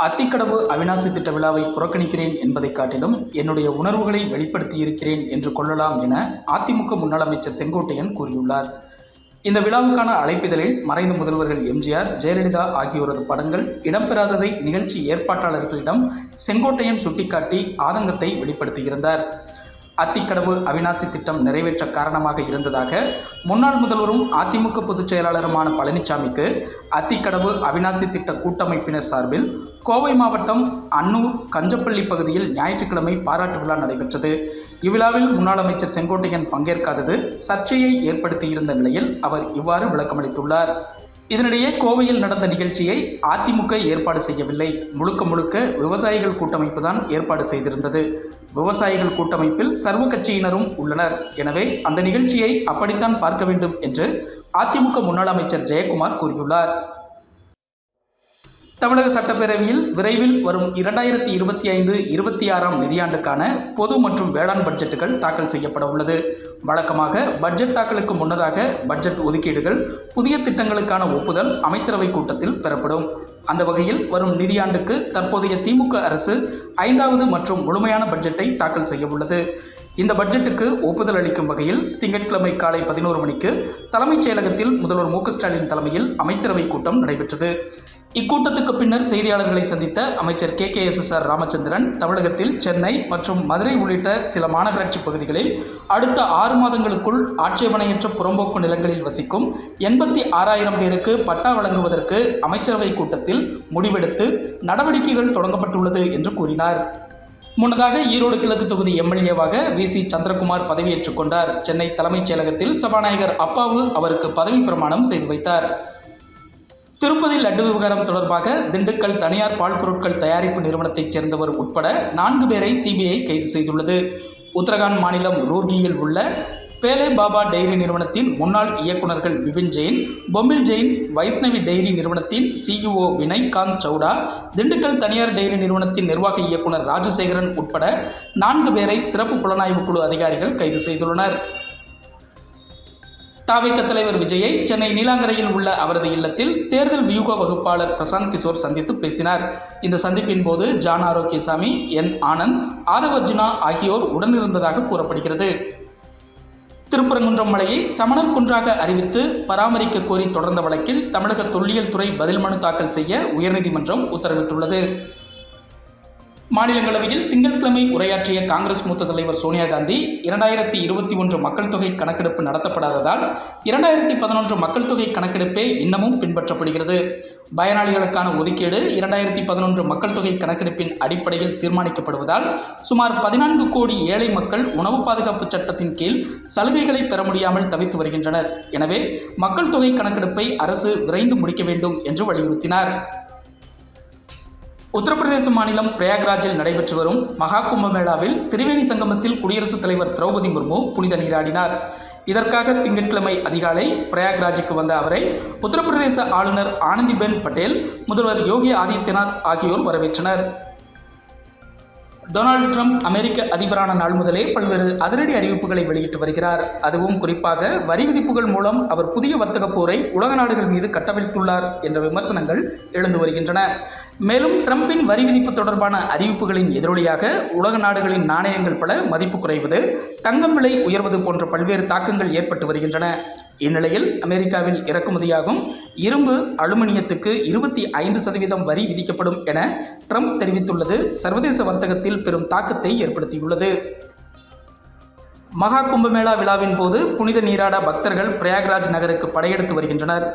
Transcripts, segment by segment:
அத்திக்கடவு அவிநாசி திட்ட விழாவை புறக்கணிக்கிறேன் என்பதை காட்டிலும் என்னுடைய உணர்வுகளை வெளிப்படுத்தியிருக்கிறேன் என்று கொள்ளலாம் என அதிமுக முன்னாள் அமைச்சர் செங்கோட்டையன் கூறியுள்ளார். இந்த விழாவுக்கான அழைப்பிதழில் மறைந்த முதல்வர்கள் எம்ஜிஆர், ஜெயலலிதா ஆகியோரது படங்கள் இடம்பெறாததை நிகழ்ச்சி ஏற்பாட்டாளர்களிடம் செங்கோட்டையன் சுட்டிக்காட்டி ஆதங்கத்தை வெளிப்படுத்தியிருந்தார். அத்திக்கடவு அவிநாசி திட்டம் நிறைவேற்ற காரணமாக இருந்ததாக முன்னாள் முதல்வரும் அதிமுக பொதுச் செயலாளருமான பழனிசாமிக்கு அத்திக்கடவு அவிநாசி திட்ட கூட்டமைப்பினர் சார்பில் கோவை மாவட்டம் அன்னூர் கஞ்சப்பள்ளி பகுதியில் ஞாயிற்றுக்கிழமை பாராட்டு விழா நடைபெற்றது. இவ்விழாவில் முன்னாள் அமைச்சர் செங்கோட்டையன் பங்கேற்காதது சர்ச்சையை ஏற்படுத்தியிருந்த நிலையில் அவர் இவ்வாறு விளக்கமளித்துள்ளார். இதனிடையே கோவையில் நடந்த நிகழ்ச்சியை அதிமுக ஏற்பாடு செய்யவில்லை. முழுக்க விவசாயிகள் கூட்டமைப்பு தான் ஏற்பாடு செய்திருந்தது. விவசாயிகள் கூட்டமைப்பில் சர்வ கட்சியினரும் உள்ளனர். எனவே அந்த நிகழ்ச்சியை அப்படித்தான் பார்க்க வேண்டும் என்று அதிமுக முன்னாள் அமைச்சர் ஜெயக்குமார் கூறியுள்ளார். தமிழக சட்டப்பேரவையில் விரைவில் வரும் 2025-26 நிதியாண்டுக்கான பொது மற்றும் வேளாண் பட்ஜெட்டுகள் தாக்கல் செய்யப்பட உள்ளது. வழக்கமாக பட்ஜெட் தாக்கலுக்கு முன்னதாக பட்ஜெட் ஒதுக்கீடுகள், புதிய திட்டங்களுக்கான ஒப்புதல் அமைச்சரவை கூட்டத்தில் பெறப்படும். அந்த வகையில் வரும் நிதியாண்டுக்கு தற்போதைய திமுக அரசு 5வது மற்றும் முழுமையான பட்ஜெட்டை தாக்கல் செய்ய உள்ளது. இந்த பட்ஜெட்டுக்கு ஒப்புதல் அளிக்கும் வகையில் திங்கட்கிழமை காலை 11 மணிக்கு தலைமைச் செயலகத்தில் முதல்வர் மு க ஸ்டாலின் தலைமையில் அமைச்சரவை கூட்டம் நடைபெற்றது. இக்கூட்டத்துக்கு பின்னர் செய்தியாளர்களை சந்தித்த அமைச்சர் KKSSR ராமச்சந்திரன், தமிழகத்தில் சென்னை மற்றும் மதுரை உள்ளிட்ட சில மாநகராட்சி பகுதிகளில் அடுத்த 6 மாதங்களுக்குள் ஆட்சேபணையற்ற புறம்போக்கு நிலங்களில் வசிக்கும் 86,000 பேருக்கு பட்டா வழங்குவதற்கு அமைச்சரவை கூட்டத்தில் முடிவெடுத்து நடவடிக்கைகள் தொடங்கப்பட்டுள்ளது என்று கூறினார். முன்னதாக ஈரோடு கிழக்கு தொகுதி MLA-வாக VC சந்திரகுமார் பதவியேற்றுக் கொண்டார். சென்னை தலைமைச் செயலகத்தில் சபாநாயகர் அப்பாவு அவருக்கு பதவி பிரமாணம் செய்து வைத்தார். திருப்பதி லட்டு விவகாரம் தொடர்பாக திண்டுக்கல் தனியார் பால் பொருட்கள் தயாரிப்பு நிறுவனத்தைச் சேர்ந்தவர் உட்பட 4 பேரை CBI கைது செய்துள்ளது. உத்தரகாண்ட் மாநிலம் ரூர்கியில் உள்ள பேலே பாபா டெய்ரி நிறுவனத்தின் முன்னாள் இயக்குநர்கள் பிபின் ஜெயின், பொம்மில் ஜெயின், வைஷ்ணவி டெய்ரி நிறுவனத்தின் CEO வினய்காந்த் சௌடா, திண்டுக்கல் தனியார் டெய்ரி நிறுவனத்தின் நிர்வாக இயக்குநர் ராஜசேகரன் உட்பட 4 பேரை சிறப்பு புலனாய்வு குழு அதிகாரிகள் கைது செய்துள்ளனர். தவிக தலைவர் விஜயை சென்னை நீலாங்கரையில் உள்ள அவரது இல்லத்தில் தேர்தல் வியூக வகுப்பாளர் பிரசாந்த் கிஷோர் சந்தித்து பேசினார். இந்த சந்திப்பின் போது ஜான் ஆரோக்கியசாமி, N ஆனந்த், ஆதவர்ஜுனா ஆகியோர் உடனிருந்ததாக கூறப்படுகிறது. திருப்பரங்குன்றம் மலையை சமணர் குன்றாக அறிவித்து பராமரிக்க கோரி தொடர்ந்த வழக்கில் தமிழக தொல்லியல் துறை பதில் மனு தாக்கல் செய்ய உயர்நீதிமன்றம் உத்தரவிட்டுள்ளது. மாநிலங்களவையில் திங்கட்கிழமை உரையாற்றிய காங்கிரஸ் மூத்த தலைவர் சோனியா காந்தி, 2021 மக்கள் தொகை கணக்கெடுப்பு நடத்தப்படாததால் 2011 மக்கள் தொகை கணக்கெடுப்பே இன்னமும் பின்பற்றப்படுகிறது. பயனாளிகளுக்கான ஒதுக்கீடு 2011 மக்கள் தொகை கணக்கெடுப்பின் அடிப்படையில் தீர்மானிக்கப்படுவதால் சுமார் 14 கோடி ஏழை மக்கள் உணவு பாதுகாப்பு சட்டத்தின் கீழ் சலுகைகளை பெற முடியாமல் தவித்து வருகின்றனர். எனவே மக்கள் தொகை கணக்கெடுப்பை அரசு விரைந்து முடிக்க வேண்டும் என்று வலியுறுத்தினார். உத்தரப்பிரதேச மாநிலம் பிரயாக்ராஜில் நடைபெற்று வரும் மகா கும்பமேளாவில் திரிவேணி சங்கமத்தில் குடியரசுத் தலைவர் திரௌபதி முர்மு புனித நீராடினார். இதற்காக திங்கட்கிழமை அதிகாலை பிரயாக்ராஜுக்கு வந்த அவரை உத்தரப்பிரதேச ஆளுநர் ஆனந்திபென் பட்டேல், முதல்வர் யோகி ஆதித்யநாத் ஆகியோர் வரவேற்றனர். டொனால்டு ட்ரம்ப் அமெரிக்க அதிபரான நாள் முதலே பல்வேறு அதிரடி அறிவிப்புகளை வெளியிட்டு வருகிறார். அதுவும் குறிப்பாக வரி விதிப்புகள் மூலம் அவர் புதிய வர்த்தக போரை உலக நாடுகள் மீது கட்டவிழ்த்துள்ளார் என்ற விமர்சனங்கள் எழுந்து வருகின்றன. மேலும் ட்ரம்பின் வரி விதிப்பு தொடர்பான அறிவிப்புகளின் எதிரொலியாக உலக நாடுகளின் நாணயங்கள் பல மதிப்பு குறைவது, தங்கம் விலை உயர்வது போன்ற பல்வேறு தாக்கங்கள் ஏற்பட்டு வருகின்றன. இந்நிலையில் அமெரிக்காவில் இறக்குமதியாகும் இரும்பு, அலுமினியத்துக்கு 25% வரி விதிக்கப்படும் என ட்ரம்ப் தெரிவித்துள்ளது சர்வதேச வர்த்தகத்தில் பெரும் தாக்கத்தை ஏற்படுத்தியுள்ளது. மகா கும்பமேளா விழாவின் போது புனித நீராட பக்தர்கள் பிரயாக்ராஜ் நகருக்கு படையெடுத்து வருகின்றனர்.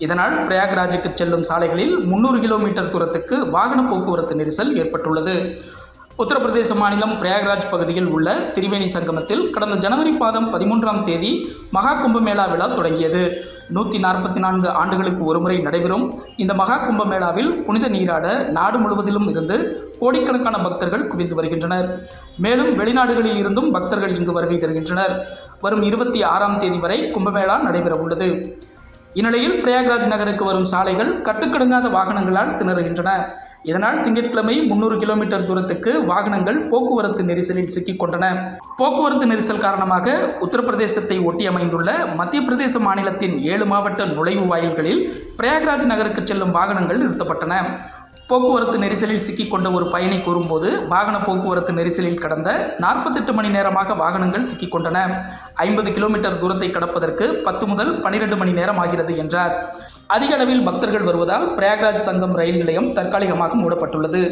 இதனால் பிரயாக்ராஜுக்கு செல்லும் சாலைகளில் 300 கிலோமீட்டர் தூரத்துக்கு வாகன போக்குவரத்து நெரிசல் ஏற்பட்டுள்ளது. உத்தரப்பிரதேச மாநிலம் பிரயாக்ராஜ் பகுதியில் உள்ள திரிவேணி சங்கமத்தில் கடந்த ஜனவரி மாதம் 13ஆம் தேதி மகா கும்பமேளா விழா தொடங்கியது. 144 ஆண்டுகளுக்கு ஒருமுறை நடைபெறும் இந்த மகா கும்பமேளாவில் புனித நீராட நாடு முழுவதிலும் இருந்து கோடிக்கணக்கான பக்தர்கள் குவிந்து வருகின்றனர். மேலும் வெளிநாடுகளில் இருந்தும் பக்தர்கள் இங்கு வருகை தருகின்றனர். வரும் 26ஆம் தேதி வரை கும்பமேளா நடைபெற உள்ளது. இந்நிலையில் பிரயாக்ராஜ் நகருக்கு வரும் சாலைகள் கட்டுக்கடங்காத வாகனங்களால் திணறுகின்றன. இதனால் திங்கட்கிழமை 300 கிலோமீட்டர் தூரத்துக்கு வாகனங்கள் போக்குவரத்து நெரிசலில் சிக்கிக் கொண்டன. போக்குவரத்து நெரிசல் காரணமாக உத்தரப்பிரதேசத்தை ஒட்டி அமைந்துள்ள மத்திய பிரதேச மாநிலத்தின் 7 மாவட்ட நுழைவு வாயில்களில் பிரயாக்ராஜ் நகருக்கு செல்லும் வாகனங்கள் நிறுத்தப்பட்டன. போக்குவரத்து நெரிசலில் சிக்கிக்கொண்ட ஒரு பயணி கூறும்போது, வாகன போக்குவரத்து நெரிசலில் கடந்த 48 மணி நேரமாக வாகனங்கள் சிக்கிக்கொண்டன. 50 கிலோமீட்டர் தூரத்தை கடப்பதற்கு 10 முதல் 12 மணி நேரம் ஆகிறது என்றார். அதிக அளவில் பக்தர்கள் வருவதால் பிரயாக்ராஜ் சங்கம் ரயில் நிலையம் தற்காலிகமாக மூடப்பட்டுள்ளது.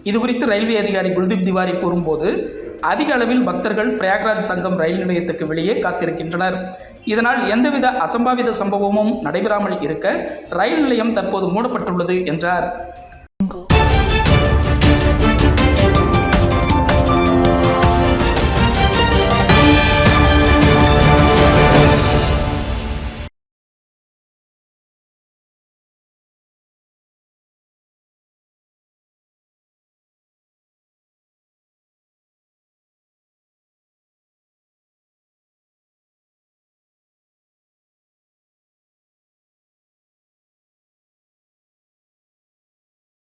இதுகுறித்து ரயில்வே அதிகாரி குல்தீப் திவாரி கூறும்போது, அதிக அளவில் பக்தர்கள் பிரயாக்ராஜ் சங்கம் ரயில் நிலையத்துக்கு வெளியே காத்திருக்கின்றனர். இதனால் எந்தவித அசம்பாவித சம்பவமும் நடைபெறாமல் இருக்க ரயில் நிலையம் தற்போது மூடப்பட்டுள்ளது என்றார்.